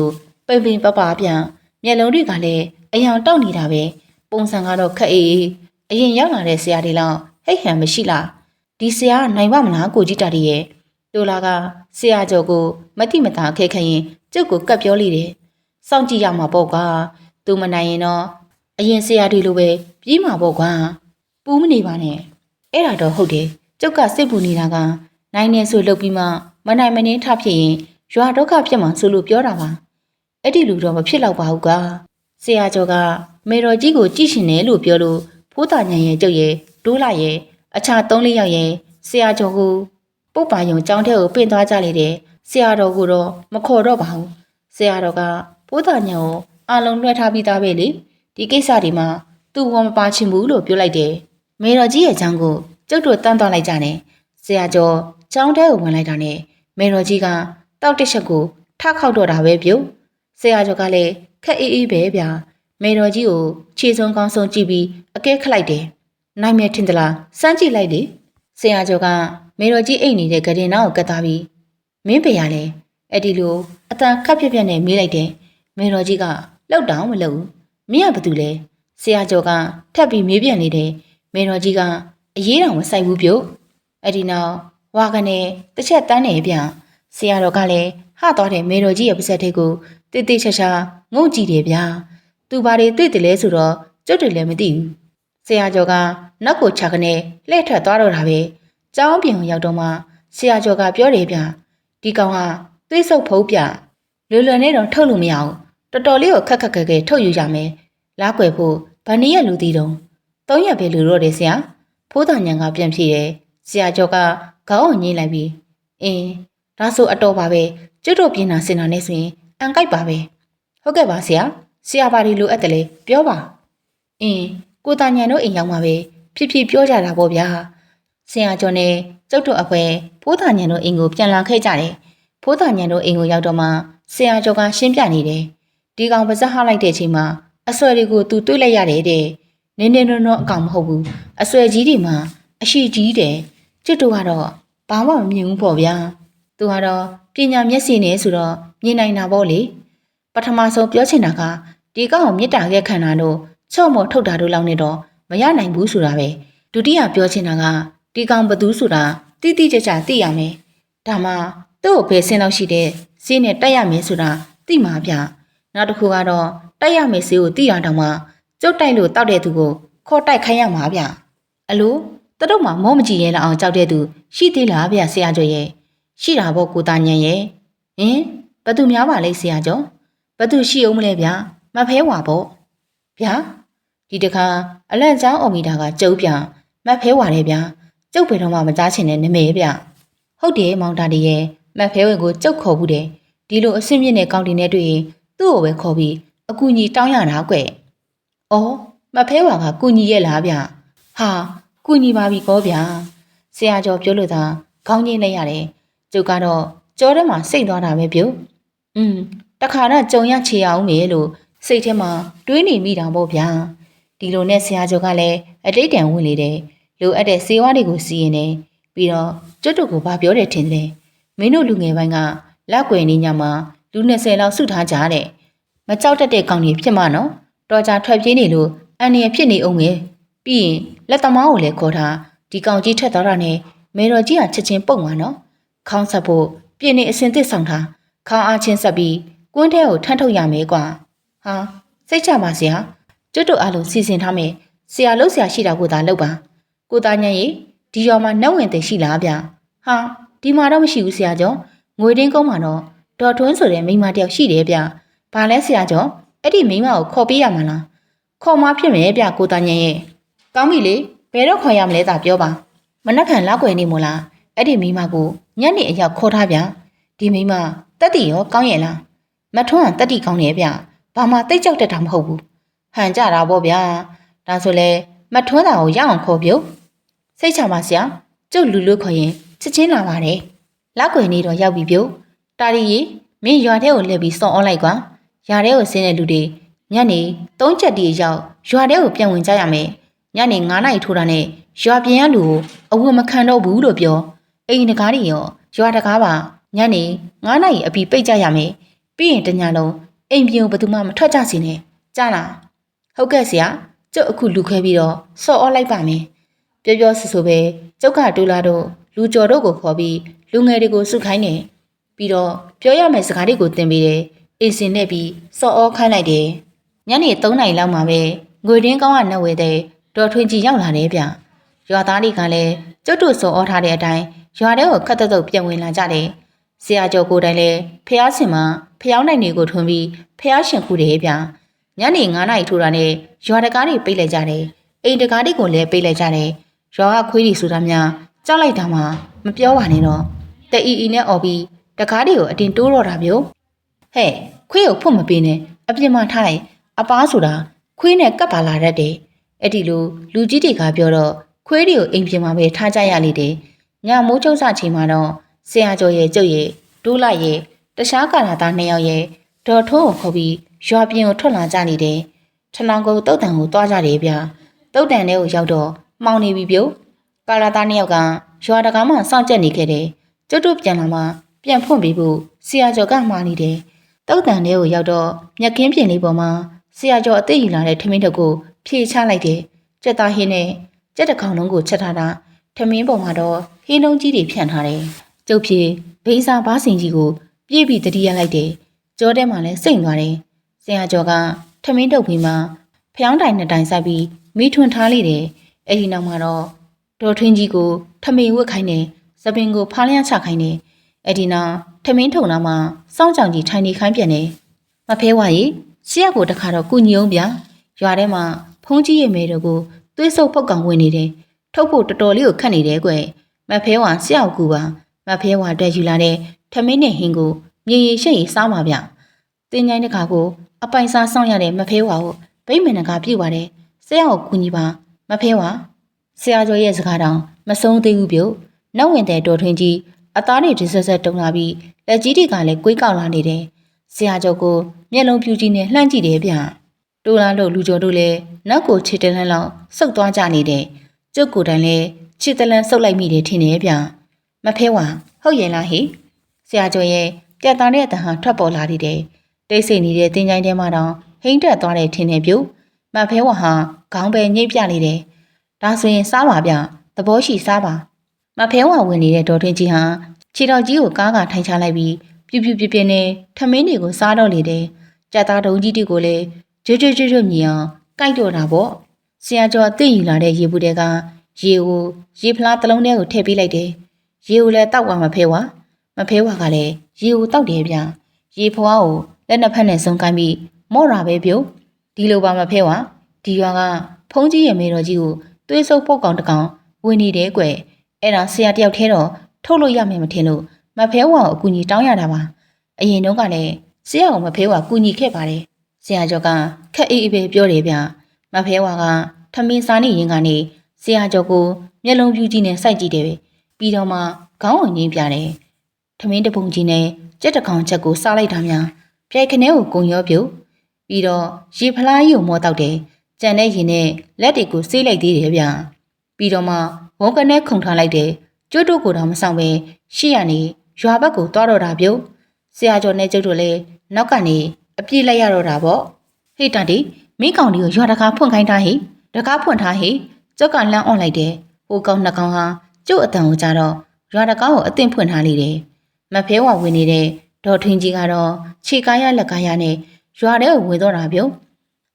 ပိန်ပိန်ပပပြန်မျက်လုံးတွေကလည်းအယောင်တောက်နေတာပဲပုံစံကတော့ခက်အေးအရင်ရောက်လာတဲ့ဆရာတွေလောက်ဟိတ်ဟန်မရှိလားဒီဆရာနိုင်ပါမလားကိုကြီးတာတွေရဲ့တိုလာကဆရာကျော်ကိုမတိမတာခဲခရင်ကျုပ်ကိုကပ်ပြောလိတယ်စောင့်ကြည့်ရမှာပေါ့ကွာသူမနိုင်ရင်တော့အရင်ဆရာတွေလိုပဲပြေးမှာပေါ့ကွာပူးမနေပါနဲ့အဲ့ဒါတော့ဟုတ်တယ်ကျုပ်ကစိတ်ပူနေတာကနိုင်နေဆိုလုပ်ပြီးမှမနိုင်မနှင်းထဖြစ်ရင်ရွာဒုက္ခဖြစ်မှာဆိုလို့ပြောတာပါအဲ့ဒီလူတော့မဖြစ်တော့ပါဘူးကွာဆရာကျော်ကမေတော်ကြီးကိုကြည့်ရှင်တယ်လို့ပြောလို့ဖိုးသားညံရဲ့ကျုပ်ရဲ့တိုးလာရဲ့အခြား3-4ယောက်ရဲ့ဆရာကျော်ကိုပုပ်ပါယုံကျောင်းထဲကိုပင့်သွားကြလေတယ်ဆရာတော်ကတော့မခေါ်တော့ပါဘူးဆရာတော်ကဖိုးသားညံကိုအလုံးလွှဲထားပြီးသားပဲလေဒီကိစ္စဒီမှာသူ့ဘောမပါချင်ဘူးလို့ပြောလိုက်တယ်မေတော်ကြီးရဲ့ကျောင်းကိုကျုပ်တို့တန်းသွားလိုက်ကြတယ်ဆရာကျော်ကျောင်းထဲကိုဝင်လိုက်တာနဲ့မေတော်ကြီးကတောက်တစ်ချက်ကိုထခောက်တော့တာပဲပြုတ်ဆရာကျော်ကလည်းခက်အေးပဲဗျာမေတော်ကြီးကိုခြေစုံကောင်းဆုံးကြည့်ပြီးအကဲခလိုက်တယ်နိုင်မြထင်သလားစမ်းကြည့်လိုက်လေဆရာကျော်ကမေတော်ကြီးအိတ်နေတဲ့ဂရင်နာကိုကတ်သားပြီးမင်းပေရလဲအဲ့ဒီလိုအတန်ခက်ပြက်ပြက်နဲ့မေးလိုက်တယ်မေတော်ကြီးကလောက်တောင်မလုပ်ဘူးမင်းကဘာတူလဲဆရာကျော်ကထပ်ပြီးမေးပြန်နေတယ်မေတော်ကြီးကအရေးတောင်မဆိုင်ဘူးပြုတ်အဲ့ဒီနောက်ဝါကနေတစ်ချက်တန်းနေပြန်ဆရာတော်ကလည်းဟသွားတယ်မေတော်ကြီးရဲ့ပါဇက်ထိတ်ကိုတိတိချာချာငုံကြည့်တယ်ဗျာသူဘာတွေတွေ့တယ်လဲဆိုတော့ကျုပ်တွေလည်းမသိဘူးဆရာကျော်ကနောက်ကိုချကနေလှည့်ထွက်သွားတော့တာပဲကျောင်းပြင်ကိုရောက်တော့မှဆရာကျော်ကပြောတယ်ဗျာဒီကောင်ဟာသွေးဆုပ်ဖုံးပြလွယ်လွယ်နဲ့တော့ထုတ်လို့မရအောင်တော်တော်လေးကိုခက်ခက်ခဲခဲထုတ်ယူရမယ်လားကွယ်ဖို့ဗန်နီရဲ့လူတီတုံး3ရက်ပဲလူတော့တယ်ဆရာဖိုးသားညံကပြန်ဖြေတယ်ဆရာကျော်ကခေါင်းကိုညှိလိုက်ပြီးအင်းဒါဆိုအတော်ပါပဲကျွတ်တို့ပြင်တာစင်တာနဲ့ဆိုရင်အန်ကိုက်ပါပဲဟုတ်ကဲ့ပါဆရာဘာတွေလိုအပ်တယ်လဲပြောပါအင်းကိုသားညံတို့အိမ်ရောက်မှာပဲဖြစ်ဖြစ်ပြောကြတာပေါ့ဗျာဆရာကျော်နဲ့ကျုပ်တို့အဖွဲဖိုးသားညံတို့အိမ်ကိုပြန်လာခဲ့ကြတယ်ဖိုးသားညံတို့အိမ်ကိုရောက်တော့မှဆရာကျော်ကရှင်းပြနေတယ်ဒီကောင်ပါဇက်ဟလိုက်တဲ့အချိန်မှာအဆွဲတွေကိုသူတွေးလိုက်ရတယ်တဲ့နင်းတော့အကောင်မဟုတ်ဘူးအဆွဲကြီးတွေမှာအရှိကြီးတယ်ကျွတ်တို့ကတော့ဘာမှမမြင်ဘူးပေါ့ဗျာသူကတော့ပညာမျက်စိနဲ့ဆိုတော့မြင်နိုင်တာပေါ့လေပထမဆုံးပြောချင်တာက ဒီကောင်ကိုမြစ်တာခဲ့ခံတာတို့ချော့မော်ထုတ်တာတို့လောက်နေတော့မရနိုင်ဘူးဆိုတာပဲဒုတိယပြောချင်တာကဒီကောင်ဘသူဆိုတာတိတိကျကျသိရမယ်ဒါမှသူ့ကိုဘယ်ဆင်းလောက်ရှိတဲ့စီးနဲ့တိုက်ရမယ်ဆိုတာသိမှာဗျနောက်တစ်ခုကတော့တိုက်ရမယ်စီးကိုသိရတော့မှကျုပ်တိုက်လို့တောက်တဲ့သူကိုခေါ်တိုက်ခိုင်းရမှာဗျအလိုတတို့မှမောမကြည့်ရဲလောက်အောင်ကြောက်တဲ့သူရှိသေးလားဗျဆရာကျော်ရဲ့ရှိတာပေါ့ကိုသားညံရဲ့ဟင်ဘသူများပါလဲဆရာကျော်ဘသူရှိအောင်မလဲဗျမဖဲဝါပေါ့ဗျာဒီတခါအလန့်ချောင်းအော်မီတာကကျုပ်ပြမဖဲဝါတယ်ဗျကျုပ်ဘယ်တော့မှမကြားချင်တဲ့နမဲဗျဟုတ်တယ်မောင်တာဒီရဲ့မဖဲဝဲကိုကျုပ်ခေါ်ဘူးတယ်ဒီလိုအဆင့်မြင့်တဲ့ကောင်တင်နဲ့တွေ့ရင်သူ့ကိုပဲခေါ်ပြီးအကူကြီးတောင်းရတာကွအော်မဖဲဝါကကူညီရဲ့လားဗျဟာကူညီပါပြီကောဗျာဆရာကျော်ပြောလို့သာခေါင်းချင်းလိုက်ရတယ်ကျုပ်ကတော့ကြောထဲမှာစိတ်သွားတာပဲပြုတ်တခါတော့ကြုံရချေအောင်မေလို့စိတ်ထဲမှာတွေးနေမိတာပေါ့ဗျာဒီလိုနဲ့ဆရာကျော်ကလည်းအတိတ်တန်ဝင်လေတယ်လိုအပ်တဲ့စေဝါတွေကိုစီးရင်တယ်ပြီးတော့ကျွတ်တို့ကိုဘာပြောတယ်ထင်တယ်မင်းတို့လူငယ်ပိုင်းကလက်ွယ်နေညမှာလူ20လောက်စုထားကြတဲ့မကြောက်တတ်တဲ့ကောင်တွေဖြစ်မှာနော်တော်ကြထွက်ပြေးနေလို့အန်ရဖြစ်နေအောင်ငယ်ပြီးရင်လက်သမားကိုလည်းခေါ်ထားဒီကောင်ကြီးထက်သွားတာနဲ့မေတော်ကြီးကချက်ချင်းပုတ်မှာနော်ခေါင်းဆက်ဖို့ပြင်းနေအစင်သစ်ဆောင်ထားခေါင်းအားချင်းဆက်ပြီးကွန်းထဲကိုထမ်းထုတ်ရမယ်ကွာဟာစိတ်ချပါဆရာကျွတ်တို့အားလုံးစီစဉ်ထားမယ်ဆရာလို့ဆရာရှိတာကိုသာလုပ်ပါကိုသားညံ့ကြီးဒီရောမှာနှုတ်ဝင်သိရှိလားဗျဟာဒီမှာတော့မရှိဘူးဆရာကျော်ငွေတင်းကုန်းမှာတော့ဒေါ်ထွန်းဆိုတဲ့မိန်းမတယောက်ရှိတယ်ဗျဘာလဲဆရာကျော်အဲ့ဒီမိန်းမကိုခေါ်ပေးရမှာလားခေါ်မဖြစ်မယ်ဗျကိုသားညံ့ရဲ့ကောင်းပြီလေဘယ်တော့ခေါ်ရမလဲသာပြောပါမနှက်ခံလောက်ွယ်နေမို့လားအဲ့ဒီမိန်းမကိုညနေအရောက်ခေါ်ထားဗျဒီမိန်းမတက်တီရောကောင်းရဲ့လားမထွန်းကတက်တီကောင်းတယ်ဗျဘာမှတိတ်ကြောက်တတ်တာမဟုတ်ဘူးဟန်ကြတာပေါ့ဗျာဒါဆိုလဲမထွန်းတာကိုရအောင်ခေါ်ပြုတ်စိတ်ချပါဆရာကျုပ်လူလူခေါ်ရင်ချက်ချင်းလာပါတယ်လောက်ွယ်နေတော့ရောက်ပြီပြုတ်တာရီရီမင်းရွာထဲကိုလှည့်ပြီးစော်အောင်လိုက်ကွာရွာထဲကိုဆင်းတဲ့လူတွေညနေ3ချက်တီရောက်ရွာထဲကိုပြန်ဝင်ကြရမယ်ညနေ9နာရီထိုးတာနဲ့ရွာပြင်ရလူကိုအဝတ်မခံတော့ဘူးလို့ပြောအိမ်တကားတွေရောရွာတကားပါညနေ9နာရီအပြီးပိတ်ကြရမယ်ပြီးရင်တညလုံးအိမ်ပြင်ကိုဘယ်သူမှမထွက်ကြစီနဲ့ကြားလားဟုတ်ကဲ့ဆရာကျုပ်အခုလူခွဲပြီးတော့စော်အော်လိုက်ပါမယ်ပြောပြောဆူဆူပဲကျုပ်ကတူလာတို့လူကျော်တို့ကိုခေါ်ပြီးလူငယ်တွေကိုစုခိုင်းတယ်ပြီးတော့ပြောရမယ့်စကားတွေကိုသင်ပေးတယ်အင်စင်နဲ့ပြီးစော်အော်ခိုင်းလိုက်တယ်ညနေ3နာရီလောက်မှာပဲငွေတင်းကောင်းကနှက်ဝဲတဲ့ဒေါ်ထွင်ကြီးရောက်လာတယ်ဗျရွာသားတွေကလည်းကျုပ်တို့စော်အော်ထားတဲ့အတိုင်းရွာထဲကိုခတ်တုတ်ပြန်ဝင်လာကြတယ်ဆရာကျော်ကိုယ်တိုင်လည်းဖျားစင်မှာဖျောင်းနိုင်တွေကိုထွန်းပြီးဖျားရှင်ခုတယ်ဗျညနေ9နာရီထိုးတာနဲ့ရွာတကားတွေပိတ်လိုက်ကြတယ်အိမ်တကားတွေကိုလည်းပိတ်လိုက်ကြတယ်ရွာကခွေးတွေဆိုတာများကြောက်လိုက်တာမှမပြောပါနဲ့တော့တအီအီနဲ့អော်ပြီးတကားတွေကိုအတင်တိုးတော့တာမျိုးဟဲ့ခွေးကိုဖွတ်မပေးနဲ့အပြင်မှာထားလိုက်အပားဆိုတာခွေးနဲ့ကပ်ပါလာတတ်တယ်အဲ့ဒီလိုလူကြီးတွေကပြောတော့ခွေးတွေကိုအိမ်ပြင်မှာပဲထားကြရလေတယ်ညမိုးချုပ်စချိန်မှာတော့ဆရာကျော်ရဲ့ကျုပ်ရဲ့တိုးလိုက်ရဲ့တခြားကာလာသား2ယောက်ရဲ့ဒေါ်ထိုးကိုခေါ်ပြီးရွာပြင်ကိုထွက်လာကြနေတယ်ထလောင်ကုန်းတုတ်တန်ကိုတွားကြတယ်ဗျတုတ်တန်ထဲကိုရောက်တော့မှောင်နေပြီပြုတ်ကာလာသား2ယောက်ကရွာတကားမှစောင့်ကြက်နေခဲ့တယ်ကျုပ်တို့ပြန်လာမှပြန်ဖွင့်ပြီးဖို့ဆရာကျော်ကမှားနေတယ်တုတ်တန်ထဲကိုရောက်တော့မြက်ခင်းပြင်လေးပေါ်မှာဆရာကျော်အသိယူလာတဲ့ထမင်းတုပ်ကိုဖြေချလိုက်တယ်ကြက်သားဟင်းနဲ့ကြက်တကောင်လုံးကိုချက်ထားတာထမင်းပေါ်မှာတော့ဟင်းလုံးကြီးတွေဖြန့်ထားတယ်ကျုပ်ဖြေဘိန်းစာဘားစင်ကြီးကိုပြေးပြီးတတိယလိုက်တယ်ကြောထဲမှာလည်းစိတ်သွားတယ်ဆရာကျော်ကထမင်းတုပ်ပြီးမှဖျောင်းတိုင်2တိုင်ဆိုင်ပြီးမိထွန်းထားလိုက်တယ်အဲ့ဒီနောက်မှာတော့ဒေါ်ထွင်းကြီးကိုထမင်းဝတ်ခိုင်းတယ်သပင်ကိုဖားလျှချခိုင်းတယ်အဲ့ဒီနောက်ထမင်းထုံနာမှာစောင်းကြောင်ကြီးထိုင်နေခိုင်းပြန်တယ်မဖဲဝါရီရှေ့ကိုတခါတော့ကုညီအောင်ဗျာရွာထဲမှာဖုံးကြီးရဲ့မဲတို့ကိုသွေးဆုပ်ပုတ်ကောင်ဝင်နေတယ်ထုတ်ဖို့တော်တော်လေးကိုခတ်နေတယ်ကွမဖဲဝါဆရာကူပါမဖဲဝါတက်ယူလာတဲ့ထမင်းနဲ့ဟင်းကိုမြေရီရှိတ်ရီစားပါဗျတင်းချိုင်းတခါကိုအပိုင်စားဆောင်ရတဲ့မဖဲဝါကိုဗိမ္မာန်ကပြုတ်ပါတယ်ဆရာကိုကူညီပါမဖဲဝါဆရာကျော်ရဲ့စကားတောင်မဆုံးသေးဘူးပြုတ်နောက်ဝင်တဲ့တော်ထွင်းကြီးအသားတွေတစ်ဆက်ဆက်တုံလာပြီးလက်ကြီးတွေကလည်းကွေးကောက်လာနေတယ်ဆရာကျော်ကိုမျက်လုံးပြူကြီးနဲ့လှမ်းကြည့်တယ်ဗျတိုးလာလို့လူကျော်တို့လည်းနောက်ကိုခြေတလန်းလောက်စုပ်သွားကြနေတယ်ကျုပ်ကိုယ်တိုင်လည်းခြေတလန်းစုပ်လိုက်မိတယ်ထင်တယ်ဗျမဖဲဝါဟုတ်ရဲ့လားဟိဆရာကျော်ရဲ့ပြတ်သားတဲ့အတန်ဟာထွက်ပေါ်လာတယ်တိတ်ဆိတ်နေတဲ့တင်းချိုင်းထဲမှာတော့ ဟိမ့်တက်သွားတဲ့ထင်နေပြုမဖဲဝါဟာခေါင်းပဲညိပ်ပြနေတယ်ဒါဆိုရင်စားပါဗျသဘောရှိစားပါမဖဲဝါဝင်နေတဲ့ဒေါ်ထွင်းကြီးဟာခြေတော်ကြီးကိုကားကထိုင်ချလိုက်ပြီးပြူပြူပြပြနဲ့ထမင်းတွေကိုစားတော့လေတယ်ကြက်သားတုံးကြီးတွေကိုလည်းကျွတ်ကျွတ်မြည်အောင်ကြိုက်တော့တာပေါ့ဆရာကျော်အသိယူလာတဲ့ရေဘူးတွေကရေကိုရေဖလားတစ်လုံးထဲကိုထည့်ပေးလိုက်တယ်ရေကိုလည်းတောက်ဝါမဖဲဝါမဖဲဝါကလည်းရေကိုတောက်တယ်ဗျရေဖွားကိုလက်နှစ်ဖက်နဲ့စုံကိုင်းပြီးမော့တာပဲပြုတ်ဒီလိုပါမဖဲဝါဒီရွာကဖုံးကြီးရဲ့မေတော်ကြီးကိုသွေးဆုပ်ပုတ်ကောင်တကောင်ဝင်နေတယ်ကွအဲ့ဒါဆရာတယောက်ထဲတော့ထုတ်လို့ရမယ်မထင်လို့မဖဲဝါကိုအကူကြီးတောင်းရတာပါအရင်တုန်းကလည်းဆရာကိုမဖဲဝါကူညီခဲ့ပါတယ်ဆရာကျော်ကခက်အေးအေးပဲပြောတယ်ဗျမဖဲဝါကထမင်းစားနေရင်ကနေဆရာကျော်ကိုမျက်လုံးပြူးကြီးနဲ့စိုက်ကြည့်တယ်ပြီးတော့မှခေါင်းဝင်ရင်းပြတယ်ထမင်းတပုံကြီးနဲ့ကြက်တကောင်ချက်ကိုစားလိုက်တာများပြိုက်ခနဲကိုကုံရောပြုတ်ပြီးတော့ရေဖလားကြီးကိုမောတောက်တယ်ကြံတဲ့ရင်နဲ့လက်တွေကိုဆေးလိုက်သေးတယ်ဗျပြီးတော့မှဝုန်းကနေခုန်ထားလိုက်တယ်ကျွတ်တို့ကိုတော့မဆောင်ပဲရှေ့ကနေရွာဘက်ကိုသွားတော့တာပြုတ်ဆရာကျော်နဲ့ကျုပ်တို့လည်းနောက်ကနေအပြေးလိုက်ရတော့တာပေါ့ဟေ့တန်တီမင်းကောင်ဒီကိုရွာတကားဖွင့်ခိုင်းထားဟိတကားဖွင့်ထားဟိကျုပ်ကလမ်းអွန်လိုက်တယ်ဟိုကောင်နှစ်ကောင်ဟာကျုပ်အတန်ကိုကြတော့ရွာတကားကိုအသင့်ဖွင့်ထားလိတယ်မဖဲဝါဝင်နေတဲ့ဒေါ်ထွင်းကြီးကတော့ခြေကားရလက်ကားရနဲ့ရွာထဲကိုဝင်တော့တာပြုတ်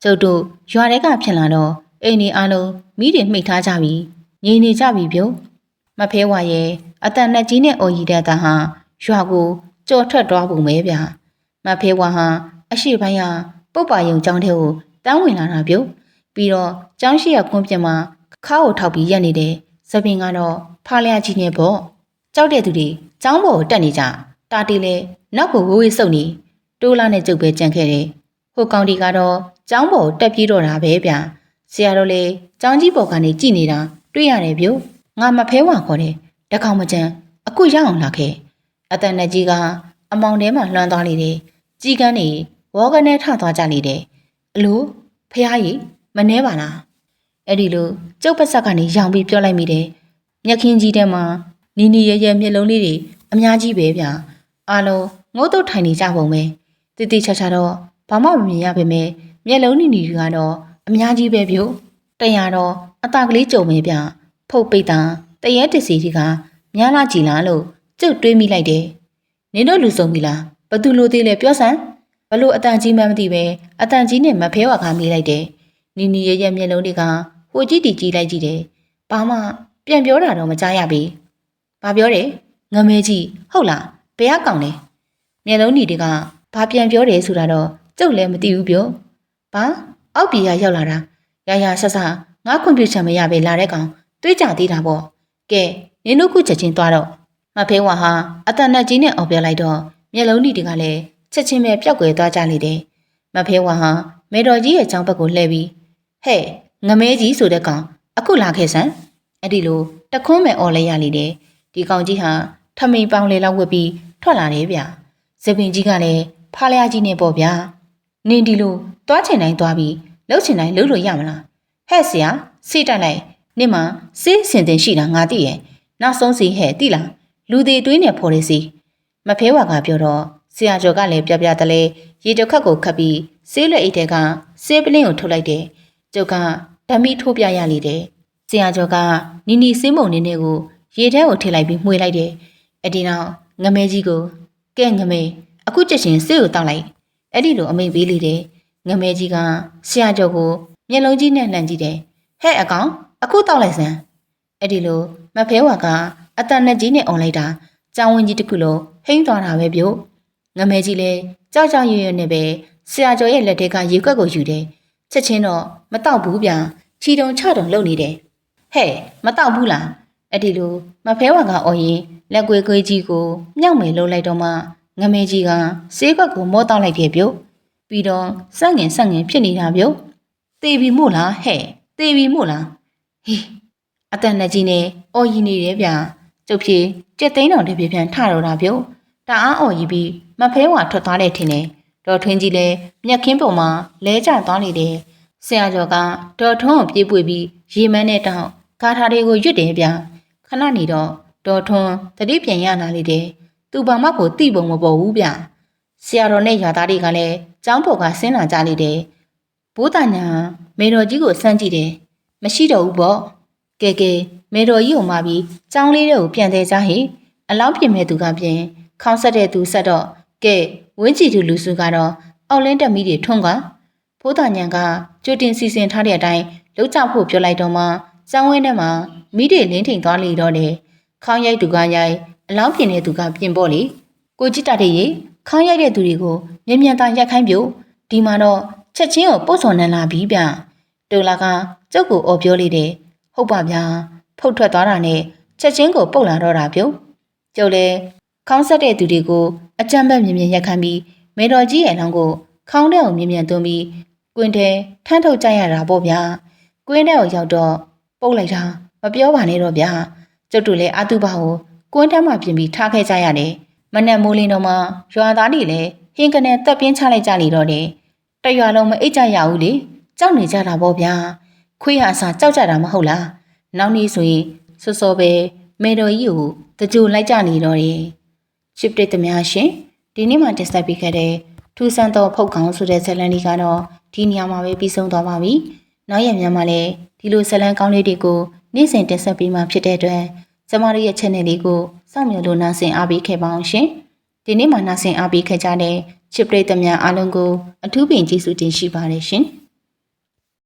ကျုပ်တို့ရွာထဲကဖြစ်လာတော့အိမ်ဒီအားလုံးမိတွေမှိတ်ထားကြပြီငြိမ်နေကြပြီပြုတ်မဖဲဝါရဲ့အတန်နဲ့ကြီးနဲ့အော်ရီတဲ့တာဟာရွာကိုကြော်ထွက်သွားပုံပဲဗျမဖဲဝါဟာအရှိပိုင်းဟာပုတ်ပါယုံကျောင်းထဲကိုတန်းဝင်လာတာပြုတ်ပြီးတော့ကျောင်းရှိရကွန်းပြင်းမှာခါးကိုထောက်ပြီးရက်နေတယ်သပင်ကတော့ဖားလျာကြီးနေပေါ့ကြောက်တဲ့သူတွေကျောင်းပေါ်ကိုတက်နေကြတာတီလဲနောက်ကိုဝေးဝေးစုပ်နေတိုးလာနဲ့ကျုပ်ပဲကြံခဲ့တယ်ဟိုကောင်ဒီကတော့ကျောင်းပေါ်ကိုတက်ပြေးတော့တာပဲဗျဆရာတော်လေကျောင်းကြီးပေါ်ကနေကြည်နေတာတွေ့ရတယ်ပြုတ်ငါမဖဲဝါခေါ်တယ်တကောင်မကြံအခုရအောင်လာခဲ့အတန်နဲ့ကြီးကအမောင်ထဲမှာလွှမ်းသွားလေတယ်ကြီးကန်းနေဝေါကနေထသွားကြလေတယ်အလိုဖះကြီးမနှဲပါလားအဲ့ဒီလိုကျုပ်ပတ်ဆက်ကနေရောင်ပြီးပြောလိုက်မိတယ်မျက်ခင်းကြီးထဲမှာနီနီရဲရဲမျက်လုံးလေးတွေအများကြီးပဲဗျအားလုံးငုတ်တုတ်ထိုင်နေကြပုံပဲတိတိချာချာတော့ဘာမှမမြင်ရပါမယ်မျက်လုံးနီနီတွေကတော့အများကြီးပဲပြုတ်တရားတော့အตาကလေးကြုံပဲဗျဖုတ်ပိတ်တာတရဲတစီကြီးကများလာကြည်လားလို့ကျုပ်တွေးမိလိုက်တယ်နင်တို့လူစုံပြီလားဘသူလိုသေးလဲပြောစမ်းဘလို့အတန်ကြီးမှမသိပဲအတန်ကြီးနဲ့မဖဲဝါကမေးလိုက်တယ်နီနီရဲ့မျက်လုံးတွေကဟိုကြည့်တီကြည့်လိုက်ကြည့်တယ်ဘာမှပြန်ပြောတာတော့မကြားရပြီဘာပြောတယ်ငမဲကြီးဟုတ်လားဘယ်ကောင်လဲမျက်လုံးညီတွေကဘာပြန်ပြောတယ်ဆိုတာတော့ကျုပ်လည်းမသိဘူးပြောဘာအောက်ပြည်ကရောက်လာတာရရဆဆငါခွင့်ပြုချက်မရပဲလာတဲ့ကောင်တွေးကြသေးတာပေါ့ကဲနင်တို့ခုချက်ချင်းသွားတော့မဖဲဝါဟာအတန်နဲ့ကြီးနဲ့အော်ပြောလိုက်တော့မျက်လုံးညီတွေကလည်းချက်ချင်းပဲပျောက်ကွယ်သွားကြလေတယ်မဖဲဝါဟာမေတော်ကြီးရဲ့ကျောင်းဘက်ကိုလှည့်ပြီးဟဲ့ငမဲကြီးဆိုတဲ့ကောင်အခုလာခဲ့စမ်းအဲ့ဒီလိုတခွန်းမဲ့អော်လဲရလေတယ်ဒီကောင်ကြီးဟာထမိန်ပေါင်းလေလောက်ဝက်ပြီးထွက်လာတယ်ဗျဇပင်ကြီးကလည်းဖားလျားကြီးနဲ့ပေါ့ဗျာနင်ဒီလိုသွားချင်တိုင်းသွားပြီးလှုပ်ချင်တိုင်းလှုပ်လို့ရမလားဟဲ့ဆရာစိတ်တက်လိုက်နင်မစေးစင်တင်ရှိတာငါသိရဲ့နောက်ဆုံးစီဟဲ့သိလားလူသေးတွေးနေဖော်ရစီမဖဲဝါကပြောတော့ဆရာကျော်ကလည်းပြပြတလဲရေတစ်ခတ်ကိုခတ်ပြီးဆေးလက်အိတ်ထဲကဆေးပလင်းကိုထုတ်လိုက်တယ်ကျုပ်ကဓမီထိုးပြရလေတယ်ဆရာကျော်ကနီနီဆေးမုံနေနေကိုရေထဲကိုထည့်လိုက်ပြီးမှွေလိုက်တယ်အဲ့ဒီနောက်ငမဲကြီးကိုကဲငမဲအခုချက်ချင်းဆေးကိုတောက်လိုက်အဲ့ဒီလိုအမိန်ပေးလေတယ်ငမဲကြီးကဆရာကျော်ကိုမျက်လုံးကြီးနဲ့လှမ်းကြည့်တယ်ဟဲ့အကောင်အခုတောက်လိုက်စမ်းအဲ့ဒီလိုမဖဲဝါကအတန်နဲ့ကြီးနဲ့អော်လိုက်တာကြောင်ဝင်ကြီးတစ်ခုလုံးဟိမ့်သွားတာပဲပြုတ်ငမဲကြီးလဲကြောက်ကြောက်ရွံ့ရွံ့နဲ့ပဲဆရာကျော်ရဲ့လက်ထဲကရေကွက်ကိုယူတယ်ချက်ချင်းတော့မတောက်ဘူးဗျာချီတုံချတုံလှုပ်နေတယ်ဟဲ့မတောက်ဘူးလားအဲ့ဒီလိုမဖဲဝါကအော်ရင်လက်ကွေးကွေးကြီးကိုမြောက်မယ်လှုပ်လိုက်တော့မှငမဲကြီးကဆေးကွက်ကိုမောတောက်လိုက်တယ်ပြုတ်ပြီးတော့စက်ငင်ဖြစ်နေတာပြုတ်သေပြီမို့လားဟဲ့သေပြီမို့လားဟေးအတန်နဲ့ကြီးနဲ့အော်ရင်နေတယ်ဗျာကျုပ်ဖြေကြက်သိန်းတော်တပြပြန်ထတော့တာပြုတ်တအားအော်ရီပြီးမဖဲဝါထွက်သွားတဲ့ထင်တယ်ဒေါ်ထွင်းကြီးလည်းမျက်ခင်းပေါ်မှာလဲကျသွားနေတယ်ဆရာကျော်ကဒေါ်ထွန်းကိုပြေးပွေပြီးရေမန်းနဲ့တောင်းကားထားတွေကိုရွတ်တယ်ဗျခဏနေတော့ဒေါ်ထွန်းတတိပြန်ရလာလေတယ်သူဘာမှကိုတိပုံမပေါ်ဘူးဗျဆ ဆရာတော်နဲ့ရွာသားတွေကလည်းကျောင်းပေါ်ကဆင်းလာကြလေတယ်ဘိုးတညာမေတော်ကြီးကိုစမ်းကြည့်တယ်မရှိတော့ဘူးပေါ့ကဲမေတော်ကြီးကိုမှပြီးကျောင်းလေးတွေကိုပြန်သေးကြဟိအလောင်းပြင်မဲ့သူကပြင်ခေါင်းဆက်တဲ့သူဆက်တော့ကဲဝင်းကြည့်သူလူစုကတော့အောက်လင်းတက်မီးတွေထွန်းကဘိုးတညာကကြိုတင်စီစဉ်ထားတဲ့အတိုင်းလှုပ်ကြဖို့ပြောလိုက်တော့မှကျောင်းဝင်းထဲမှာမီးတွေလင်းထိန်သွားလေတော့တယ်ခေါင်းရိုက်သူကရိုက်အလောင်းပြင်တဲ့သူကပြင်ပေါ့လေကိုကြည့်တတ်တဲ့ရေခေါင်းရိုက်တဲ့သူတွေကိုမြန်သာရက်ခိုင်းပြုတ်ဒီမှာတော့ချက်ချင်းကိုပို့ဆောင်နေလာပြီဗျတူလာကကျုပ်ကိုအော်ပြောလိုက်တယ်ဟုတ်ပါဗျာဖုတ်ထွက်သွားတာနဲ့ချက်ချင်းကိုပုတ်လာတော့တာပြုတ်ကျုပ်လည်းခေါင်းဆက်တဲ့သူတွေကိုအကြမ်းဖက်မြန်ရက်ခိုင်းပြီးမေတော်ကြီးရဲ့အလောင်းကိုခေါင်းထဲကိုမြန်သွင်းပြီးကွင်းထဲထမ်းထုတ်ကြရတာပေါ့ဗျာကွင်းထဲကိုရောက်တော့ပုတ်လိုက်တာမပြောပါနဲ့တော့ဗျာကျုပ်တို့လည်းအတုပါကိုကွင်းထဲမှာပြင်ပြီးထားခဲ့ကြရတယ်မနဲ့မိုးလင်းတော့မှရွာသားတွေလည်းဟင်းကနေတက်ပြင်းချလိုက်ကြလေတော့တယ်တရွာလုံးမအိတ်ကြရဘူးလေကြောက်နေကြတာပေါ့ဗျာခွေးဟာအစာကြောက်ကြတာမဟုတ်လားနောက်နေ့ဆိုရင်စောပဲမေတော်ကြီးကိုတကြိုလိုက်ကြနေတော့တယ်ချစ်တဲ့သမားရှင်ဒီနေ့မှတက်ဆက်ပေးခဲ့တဲ့ထူဆန်းသောဖုတ်ကောင်ဆိုတဲ့ဇာတ်လမ်းလေးကတော့ဒီနေရာမှာပဲပြီးဆုံးသွားပါပြီနောက်ရက်များမှာလည်းဒီလိုဇာတ်လမ်းကောင်းလေးတွေကိုနေ့စဉ်တက်ဆက်ပေးမှဖြစ်တဲ့အတွက်ကျမတို့ရဲ့ channel လေးကိုစောင့်မျှော်လို့နားဆင်အားပေးခဲ့ပါအောင်ရှင်ဒီနေ့မှနားဆင်အားပေးခဲ့ကြတဲ့ချစ်ပရိသတ်များအားလုံးကိုအထူးပင်ကျေးဇူးတင်ရှိပါတယ်ရှင်